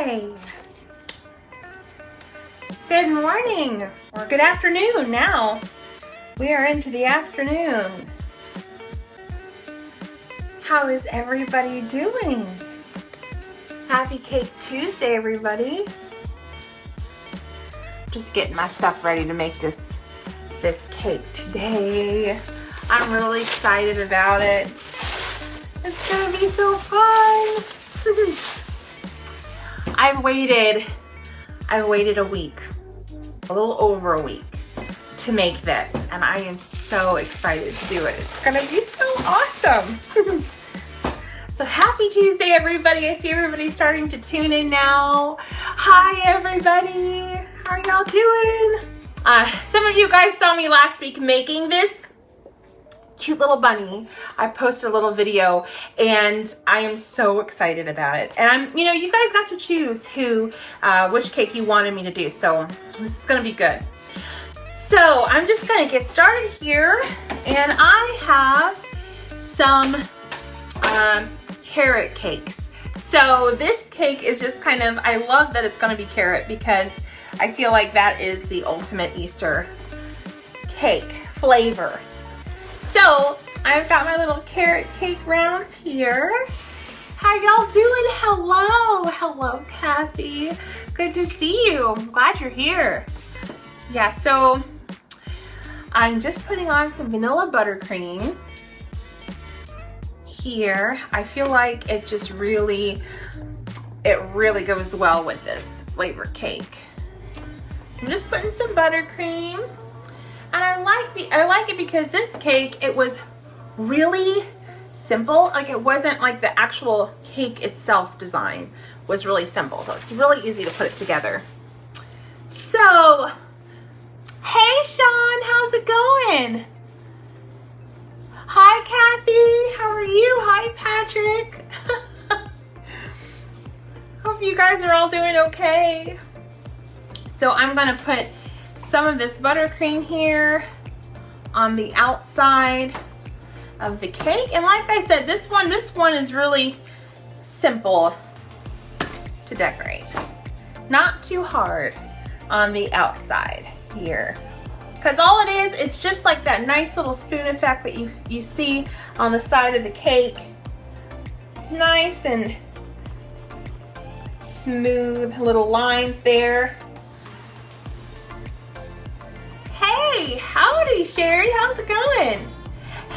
Hi! Good morning, or good afternoon now. We are into the afternoon. How is everybody doing? Happy Cake Tuesday, everybody. Just getting my stuff ready to make this cake today. I'm really excited about it. It's gonna be so fun. I've waited a week, a little over a week to make this, and I am so excited to do it. It's gonna be so awesome. So happy Tuesday, everybody. I see everybody starting to tune in now. Hi, everybody. How are y'all doing? Some of you guys saw me last week making this cute little bunny. I posted a little video and I am so excited about it. And you guys got to choose which cake you wanted me to do. So this is gonna be good. So I'm just gonna get started here, and I have some carrot cakes. So this cake is just I love that it's gonna be carrot because I feel like that is the ultimate Easter cake flavor. So I've got my little carrot cake rounds here. How y'all doing? Hello, Kathy. Good to see you. I'm glad you're here. Yeah, so I'm just putting on some vanilla buttercream here. I feel like it really goes well with this flavored cake. I'm just putting some buttercream. And I like it because this cake, it was really simple. Like, it wasn't like the actual cake itself design was really simple. So it's really easy to put it together. So, hey Sean, how's it going? Hi Kathy, how are you? Hi Patrick. Hope you guys are all doing okay. So I'm gonna put some of this buttercream here on the outside of the cake. And like I said, this one is really simple to decorate. Not too hard on the outside here. Because all it is, it's just like that nice little spoon effect that you see on the side of the cake. Nice and smooth little lines there. Hey, howdy Sherry, how's it going?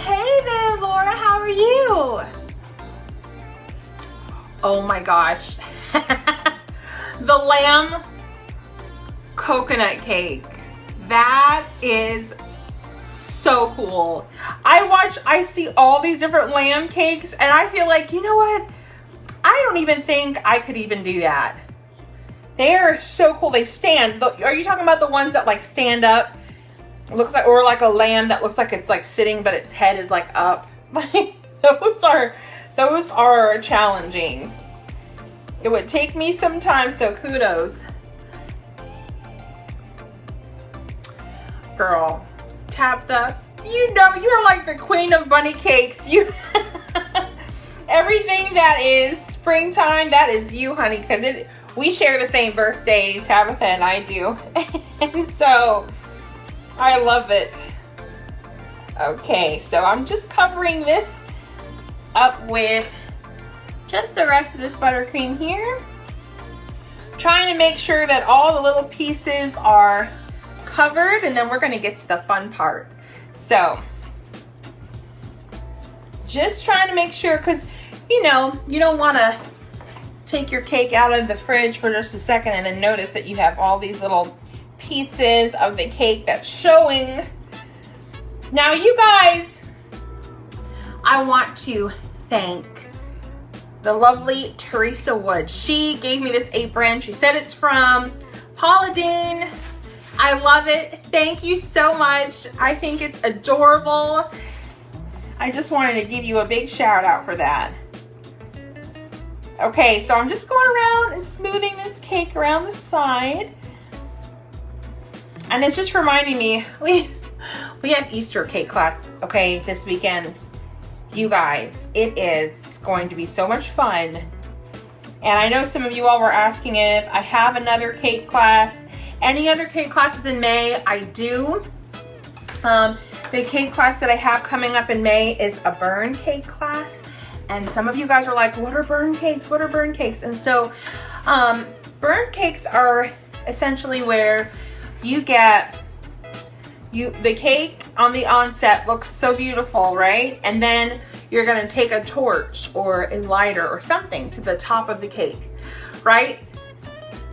Hey there Laura, how are you? Oh my gosh. The lamb coconut cake. That is so cool. I see all these different lamb cakes and I feel like, you know what? I don't even think I could even do that. They are so cool. They stand. Are you talking about the ones that like stand up? It looks like, or like a lamb that looks like it's like sitting, but its head is like up. Like those are challenging. It would take me some time, so kudos. Girl, tapped up. You know, you're like the queen of bunny cakes. You, everything that is springtime, that is you, honey, because we share the same birthday, Tabitha and I do. And so I love it. Okay, so I'm just covering this up with just the rest of this buttercream here. Trying to make sure that all the little pieces are covered, and then we're gonna get to the fun part. So, just trying to make sure, because you don't wanna take your cake out of the fridge for just a second and then notice that you have all these little pieces of the cake that's showing. Now you guys, I want to thank the lovely Teresa Wood. She gave me this apron. She said it's from Paula Deen. I love it. Thank you so much. I think it's adorable. I just wanted to give you a big shout out for that. Okay, so I'm just going around and smoothing this cake around the side. And it's just reminding me, we have Easter cake class, okay, this weekend. You guys, it is going to be so much fun And I know some of you all were asking if I have another cake class. Any other cake classes in May? I do. The cake class that I have coming up in May is a burn cake class. And some of you guys are like, what are burn cakes? What are burn cakes? And so burn cakes are essentially where you get, the cake on the onset looks so beautiful, right? And then you're gonna take a torch or a lighter or something to the top of the cake, right?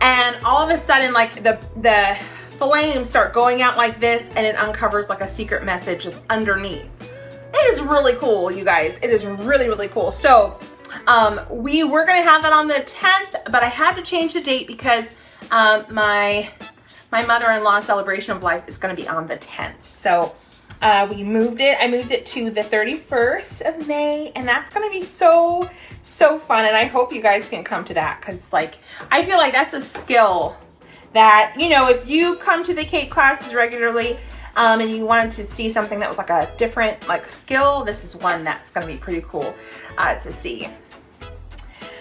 And all of a sudden, like the flames start going out like this, and it uncovers like a secret message that's underneath. It is really cool, you guys. It is really, really cool. So we were gonna have that on the 10th, but I had to change the date because my mother-in-law's celebration of life is gonna be on the 10th. So we moved it. I moved it to the 31st of May, and that's gonna be so fun. And I hope you guys can come to that, because like, I feel like that's a skill that, you know, if you come to the cake classes regularly, and you wanted to see something that was like a different like skill, this is one that's gonna be pretty cool to see.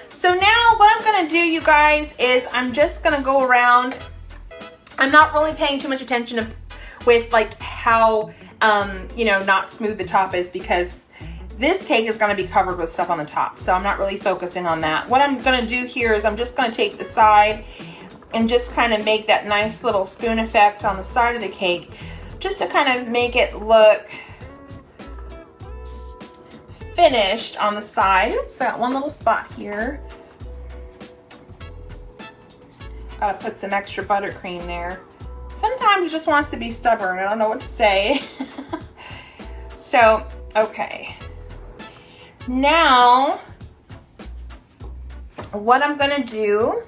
So now what I'm gonna do, you guys, is I'm just gonna go around. I'm not really paying too much attention with like how, you know, not smooth the top is, because this cake is gonna be covered with stuff on the top. So I'm not really focusing on that. What I'm gonna do here is I'm just gonna take the side and just kind of make that nice little spoon effect on the side of the cake, just to kind of make it look finished on the side. Oops, I got one little spot here. Gotta put some extra buttercream there. Sometimes it just wants to be stubborn. I don't know what to say. So, okay. Now, what I'm gonna do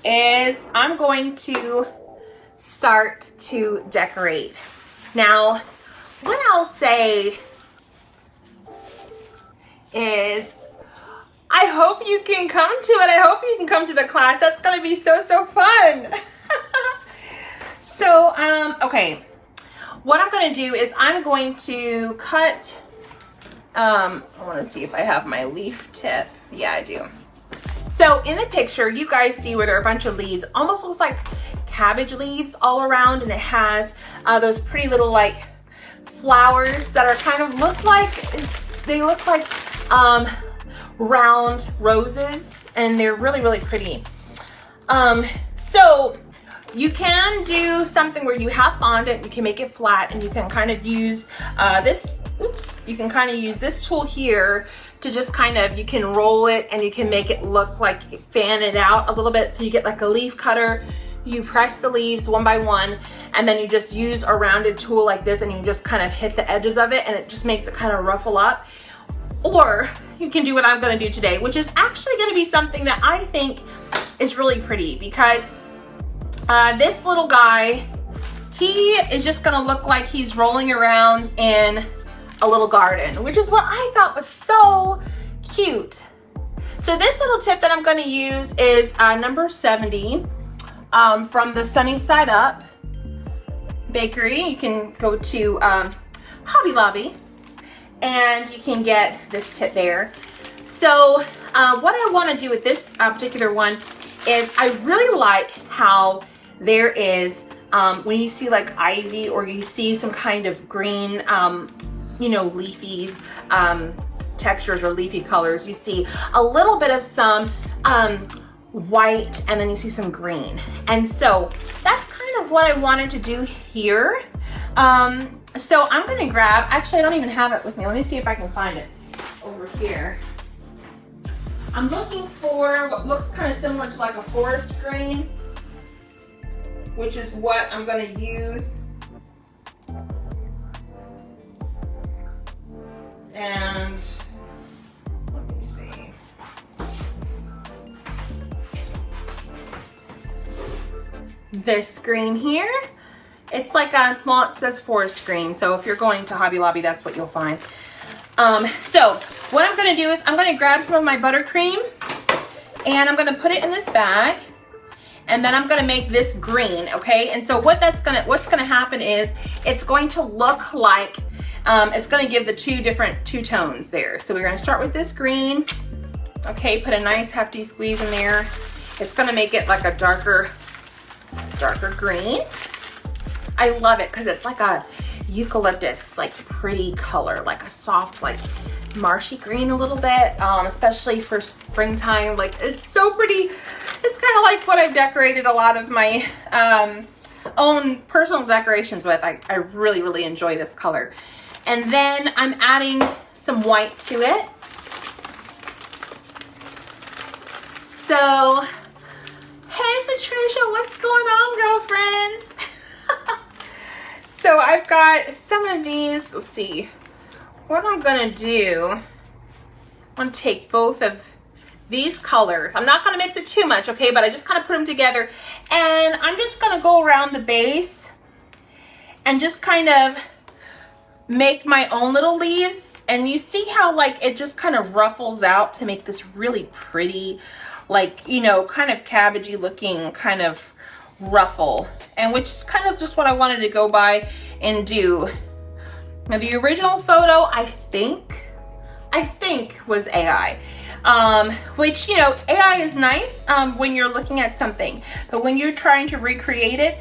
is I'm going to start to decorate. Now, what I'll say is, I hope you can come to it. I hope you can come to the class. That's gonna be so fun. So, okay. What I'm gonna do is I'm going to cut, I wanna see if I have my leaf tip. Yeah, I do. So in the picture, you guys see where there are a bunch of leaves, almost looks like cabbage leaves all around, and it has those pretty little like flowers that are kind of look like round roses, and they're really pretty. So you can do something where you have fondant, you can make it flat, and you can kind of use you can kind of use this tool here to just kind of, you can roll it and you can make it look like, fan it out a little bit, so you get like a leaf cutter. You press the leaves one by one, and then you just use a rounded tool like this, and you just kind of hit the edges of it, and it just makes it kind of ruffle up. Or you can do what I'm gonna do today, which is actually gonna be something that I think is really pretty, because this little guy, he is just gonna look like he's rolling around in a little garden, which is what I thought was so cute. So this little tip that I'm gonna use is number 70 from the Sunny Side Up Bakery. You can go to Hobby Lobby and you can get this tip there. So what I wanna do with this particular one is, I really like how there is, when you see like ivy, or you see some kind of green, you know, leafy textures or leafy colors, you see a little bit of some white, and then you see some green. And so that's kind of what I wanted to do here. So I'm gonna grab, actually I don't even have it with me. Let me see if I can find it over here. I'm looking for what looks kind of similar to like a forest green, which is what I'm gonna use. And let me see. This green here, it's like a, well, it says forest green, so if you're going to Hobby Lobby, that's what you'll find. So what I'm gonna do is I'm gonna grab some of my buttercream, and I'm gonna put it in this bag, and then I'm gonna make this green, okay? And so what's gonna happen is, it's going to look like, it's gonna give the two tones there. So we're gonna start with this green. Okay, put a nice hefty squeeze in there. It's gonna make it like a darker green. I love it because it's like a eucalyptus, like pretty color, like a soft, like marshy green a little bit, especially for springtime. Like, it's so pretty. It's kind of like what I've decorated a lot of my own personal decorations with. I really, really enjoy this color. And then I'm adding some white to it. So, hey Patricia, what's going on, girlfriend? So I've got some of these. Let's see. What I'm gonna do, I'm gonna take both of these colors. I'm not gonna mix it too much, okay? But I just kind of put them together. And I'm just gonna go around the base and just kind of make my own little leaves. And you see how like it just kind of ruffles out to make this really pretty, like, you know, kind of cabbagey looking kind of ruffle, and which is kind of just what I wanted to go by and do. Now the original photo, I think was AI, which, you know, AI is nice when you're looking at something, but when you're trying to recreate it,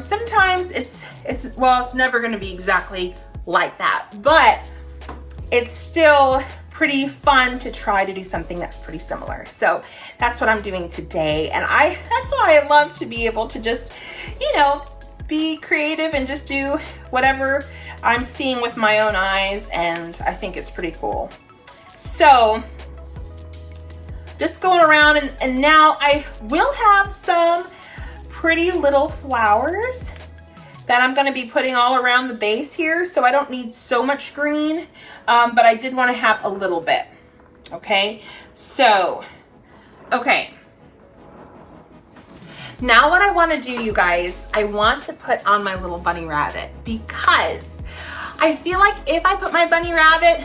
sometimes it's never going to be exactly like that, but it's still pretty fun to try to do something that's pretty similar. So that's what I'm doing today. And that's why I love to be able to just, you know, be creative and just do whatever I'm seeing with my own eyes. And I think it's pretty cool. So just going around, and now I will have some pretty little flowers that I'm going to be putting all around the base here. So I don't need so much green, but I did want to have a little bit. Okay, so, okay. Now what I want to do, you guys, I want to put on my little bunny rabbit, because I feel like if I put my bunny rabbit,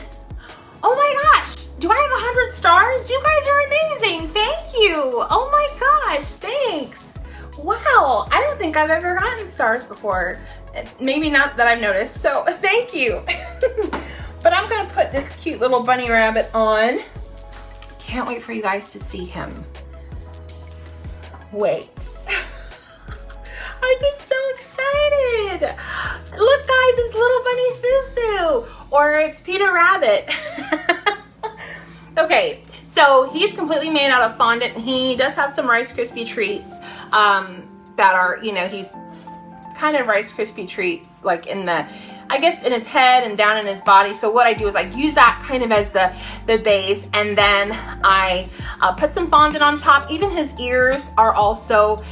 oh my gosh, do I have 100 stars? You guys are amazing. Thank you. Oh my gosh, thanks. Wow, I don't think I've ever gotten stars before. Maybe not that I've noticed, so thank you. But I'm gonna put this cute little bunny rabbit on. Can't wait for you guys to see him. Wait. I've been so excited. Look guys, it's little bunny Foo-Foo, or it's Peter Rabbit. Okay, so he's completely made out of fondant, and he does have some Rice Krispie treats that are, you know, he's kind of Rice Krispie treats like in the, I guess, in his head and down in his body. So what I do is I use that kind of as the base, and then I put some fondant on top. Even his ears are also,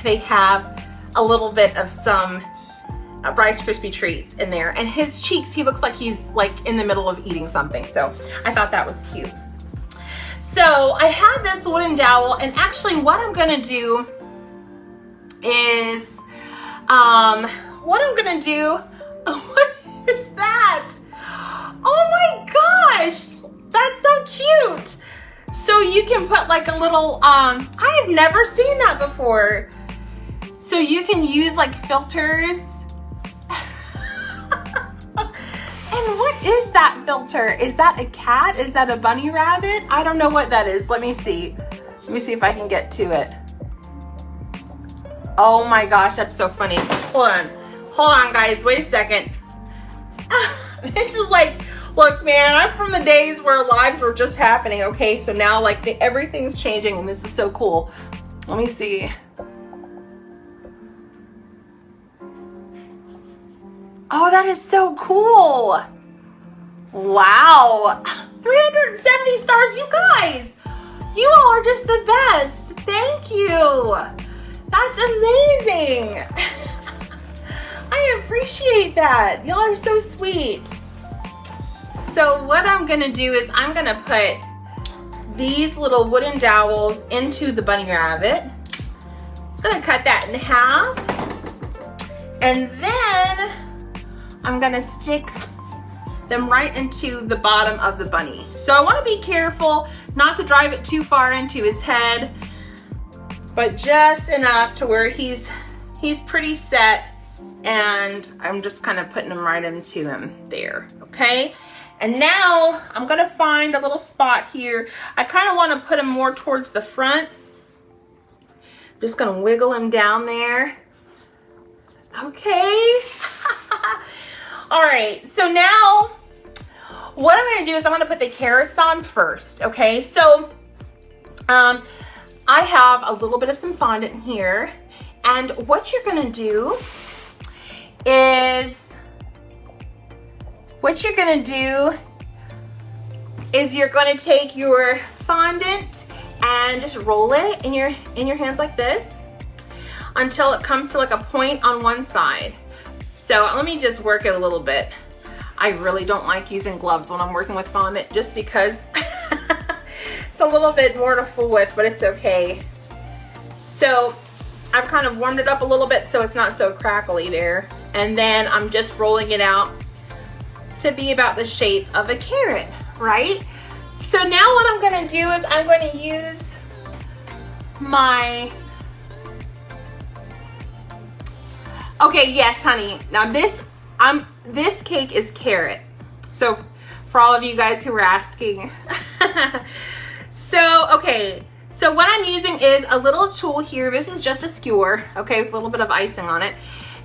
they have a little bit of some Rice Krispie treats in there, and his cheeks, he looks like he's like in the middle of eating something. So I thought that was cute. So I have this wooden dowel, and actually what I'm gonna do is, what is that? Oh my gosh, that's so cute. So you can put like a little, I have never seen that before. So you can use like filters. And what is that filter? Is that a cat? Is that a bunny rabbit? I don't know what that is. Let me see. Let me see if I can get to it. Oh my gosh, that's so funny. Hold on guys, wait a second. This is like, look man, I'm from the days where lives were just happening, okay? So now like everything's changing, and this is so cool. Let me see. Oh, that is so cool. Wow. 370 stars, you guys. You all are just the best. Thank you. That's amazing. I appreciate that. Y'all are so sweet. So what I'm gonna do is I'm gonna put these little wooden dowels into the bunny rabbit. Just gonna cut that in half. And then I'm gonna stick them right into the bottom of the bunny. So I wanna be careful not to drive it too far into his head, but just enough to where he's pretty set, and I'm just kind of putting them right into him there, okay? And now I'm gonna find a little spot here. I kind of want to put him more towards the front. Just gonna wiggle him down there. Okay. All right, so now what I'm gonna do is I'm gonna put the carrots on first, okay? So I have a little bit of some fondant in here, and what you're gonna do is you're gonna take your fondant and just roll it in your hands like this until it comes to like a point on one side. So let me just work it a little bit. I really don't like using gloves when I'm working with fondant just because it's a little bit more to fool with, but it's okay. So I've kind of warmed it up a little bit so it's not so crackly there. And then I'm just rolling it out to be about the shape of a carrot, right? So now what I'm gonna do is I'm gonna use my, okay, yes, honey. Now this cake is carrot. So for all of you guys who were asking. So, okay. So what I'm using is a little tool here. This is just a skewer, okay, with a little bit of icing on it.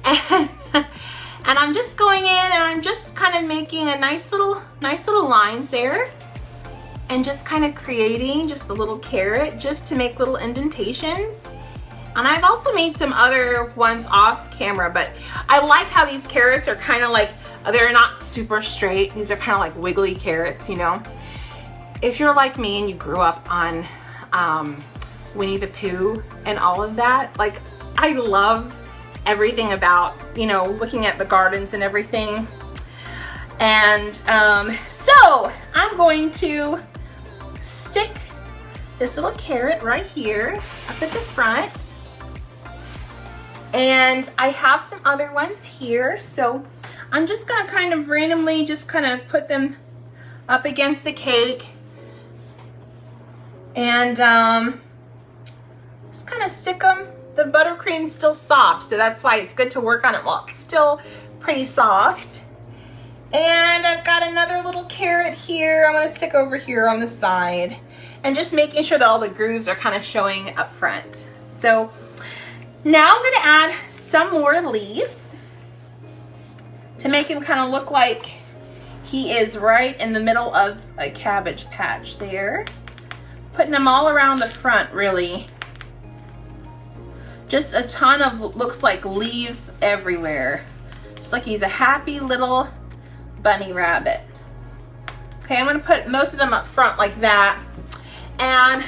And I'm just going in and I'm just kind of making a nice little lines there. And just kind of creating just the little carrot just to make little indentations. And I've also made some other ones off camera, but I like how these carrots are kind of like, they're not super straight. These are kind of like wiggly carrots, you know. If you're like me and you grew up on Winnie the Pooh and all of that, like I love everything about, you know, looking at the gardens and everything. And so I'm going to stick this little carrot right here up at the front. And I have some other ones here, so I'm just gonna kind of randomly just kind of put them up against the cake and just kind of stick them. The buttercream's still soft, so that's why it's good to work on it while it's still pretty soft. And I've got another little carrot here I'm gonna stick over here on the side, and just making sure that all the grooves are kind of showing up front. So now I'm gonna add some more leaves to make him kind of look like he is right in the middle of a cabbage patch there. Putting them all around the front, really. Just a ton of, looks like leaves everywhere. Just like he's a happy little bunny rabbit. Okay, I'm gonna put most of them up front like that. And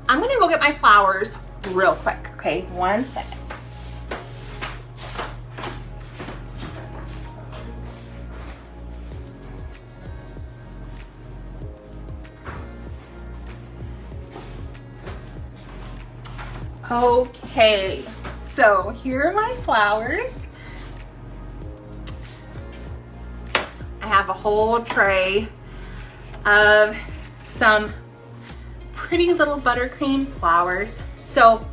I'm gonna go get my flowers real quick, okay? 1 second. Okay, so here are my flowers. I have a whole tray of some pretty little buttercream flowers. So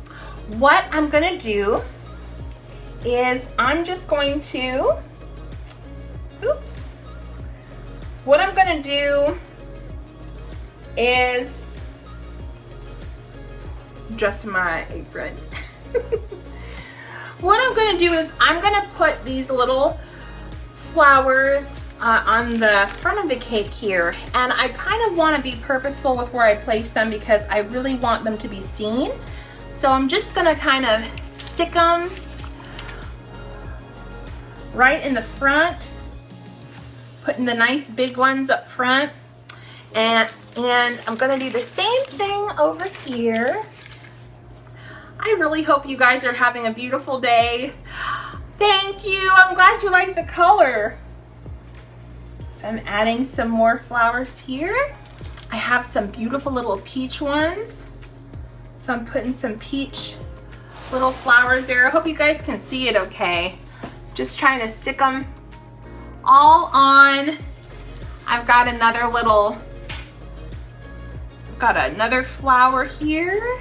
what I'm gonna do is I'm just going to, oops. What I'm gonna do is just my apron. What I'm gonna do is I'm gonna put these little flowers on the front of the cake here, and I kind of want to be purposeful with where I place them because I really want them to be seen. So I'm just gonna kind of stick them right in the front, putting the nice big ones up front, and I'm gonna do the same thing over here. I really hope you guys are having a beautiful day. Thank you. I'm glad you like the color. So I'm adding some more flowers here. I have some beautiful little peach ones. So I'm putting some peach little flowers there. I hope you guys can see it okay. Just trying to stick them all on. I've got another flower here.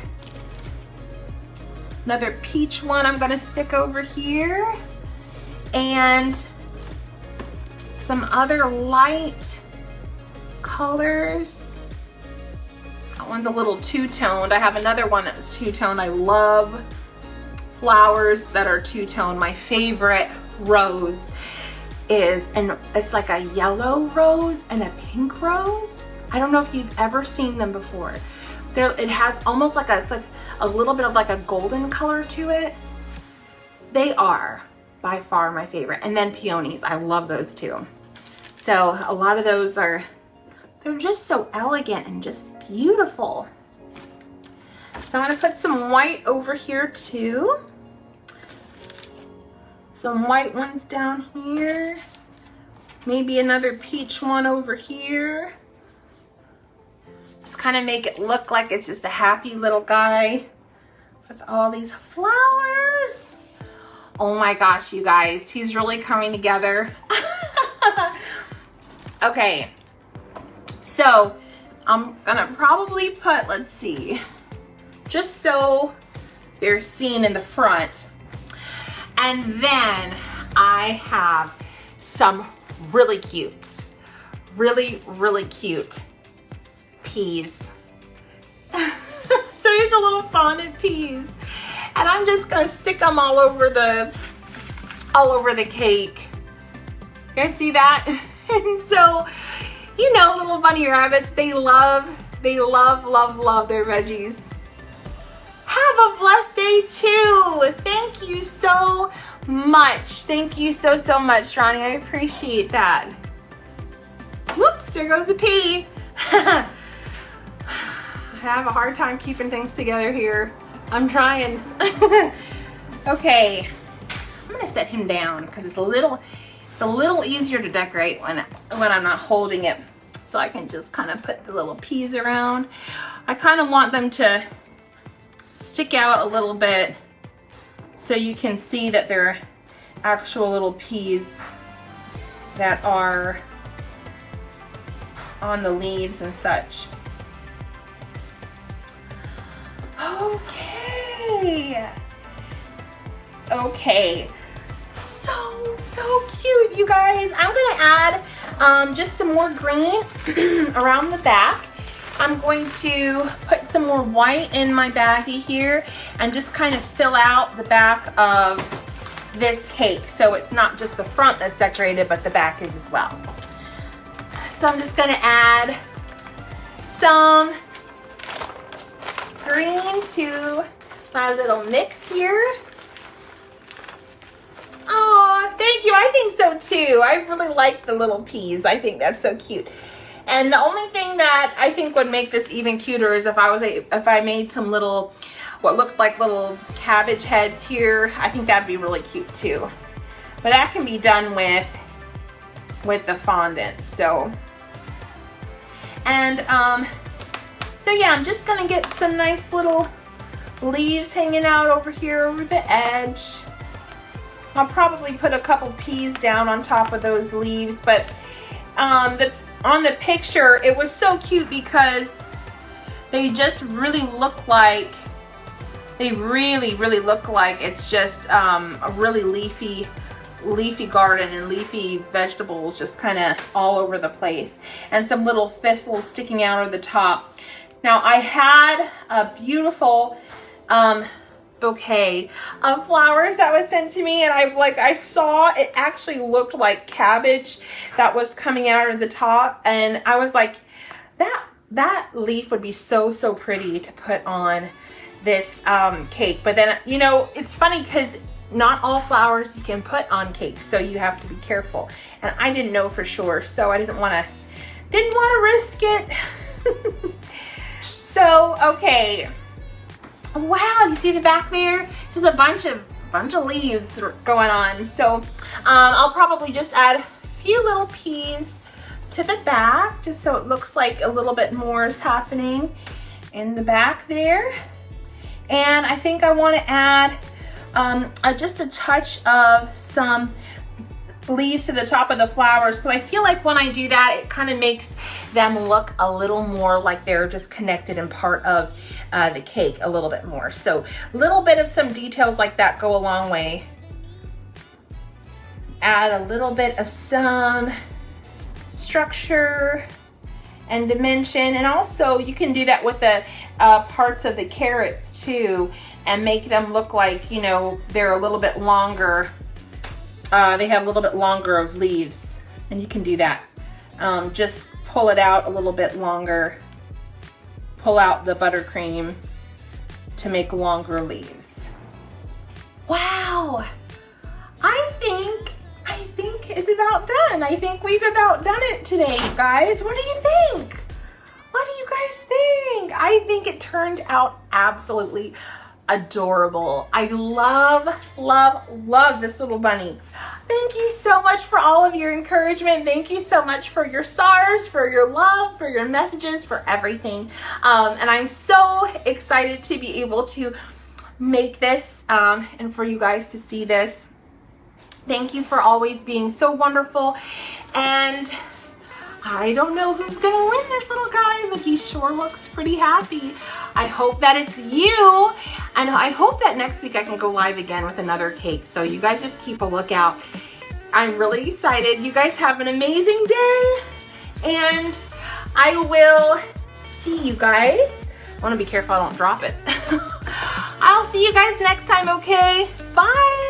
Another peach one I'm gonna stick over here. And some other light colors. That one's a little two-toned. I have another one that's two-toned. I love flowers that are two-toned. My favorite rose is, and it's like a yellow rose and a pink rose. I don't know if you've ever seen them before. It has almost like it's like a little bit of like a golden color to it. They are by far my favorite. And then peonies, I love those too. So a lot of those they're just so elegant and just beautiful. So I'm gonna put some white over here too. Some white ones down here. Maybe another peach one over here. Just kind of make it look like it's just a happy little guy with all these flowers. Oh my gosh, you guys, he's really coming together. Okay, so I'm gonna probably put, let's see, just so they're seen in the front. And then I have some really cute, really cute peas. So these are little fondant peas. And I'm just gonna stick them all over the cake. You guys see that? And so, you know, little bunny rabbits, they love their veggies. Have a blessed day too. Thank you so much. Thank you so much, Ronnie. I appreciate that. Whoops, there goes a pea. I have a hard time keeping things together here. I'm trying. Okay, I'm gonna set him down because it's a little easier to decorate when I'm not holding it. So I can just kind of put the little peas around. I kind of want them to stick out a little bit so you can see that they're actual little peas that are on the leaves and such. Okay, so cute, you guys. I'm gonna add just some more green around the back. I'm going to put some more white in my baggie here and just kind of fill out the back of this cake. So it's not just the front that's decorated, but the back is as well. So I'm just gonna add some green to my little mix here. Oh, thank you. I think so too. I really like the little peas. I think that's so cute. And the only thing that I think would make this even cuter is if I made some little, what looked like little cabbage heads here. I think that'd be really cute too. But that can be done with the fondant. So, and so yeah, I'm just gonna get some nice little leaves hanging out over here over the edge. I'll probably put a couple peas down on top of those leaves, but on the picture, it was so cute because they just really look like, it's just a really leafy garden and leafy vegetables just kind of all over the place, and some little thistles sticking out of the top. Now I had a beautiful bouquet of flowers that was sent to me, and I saw it actually looked like cabbage that was coming out of the top, and I was like, that leaf would be so pretty to put on this cake. But then, you know, it's funny because not all flowers you can put on cake, so you have to be careful, and I didn't know for sure, so I didn't want to risk it. So okay, wow, you see the back there? Just a bunch of leaves going on. So I'll probably just add a few little peas to the back, just so it looks like a little bit more is happening in the back there. And I think I want to add just a touch of some leaves to the top of the flowers. So I feel like when I do that, it kind of makes them look a little more like they're just connected and part of the cake a little bit more. So a little bit of some details like that go a long way. Add a little bit of some structure and dimension. And also you can do that with the parts of the carrots too, and make them look like, you know, they're a little bit longer. They have a little bit longer of leaves, and you can do that. Just pull it out a little bit longer. Pull out the buttercream to make longer leaves. Wow, I think it's about done. I think we've about done it today, you guys. What do you think? What do you guys think? I think it turned out absolutely adorable. I love, love, love this little bunny. Thank you so much for all of your encouragement. Thank you so much for your stars, for your love, for your messages, for everything. And I'm so excited to be able to make this and for you guys to see this. Thank you for always being so wonderful. And I don't know who's gonna win this little guy, but he sure looks pretty happy. I hope that it's you. And I hope that next week I can go live again with another cake. So you guys just keep a lookout. I'm really excited. You guys have an amazing day. And I will see you guys. I wanna be careful I don't drop it. I'll see you guys next time, okay? Bye.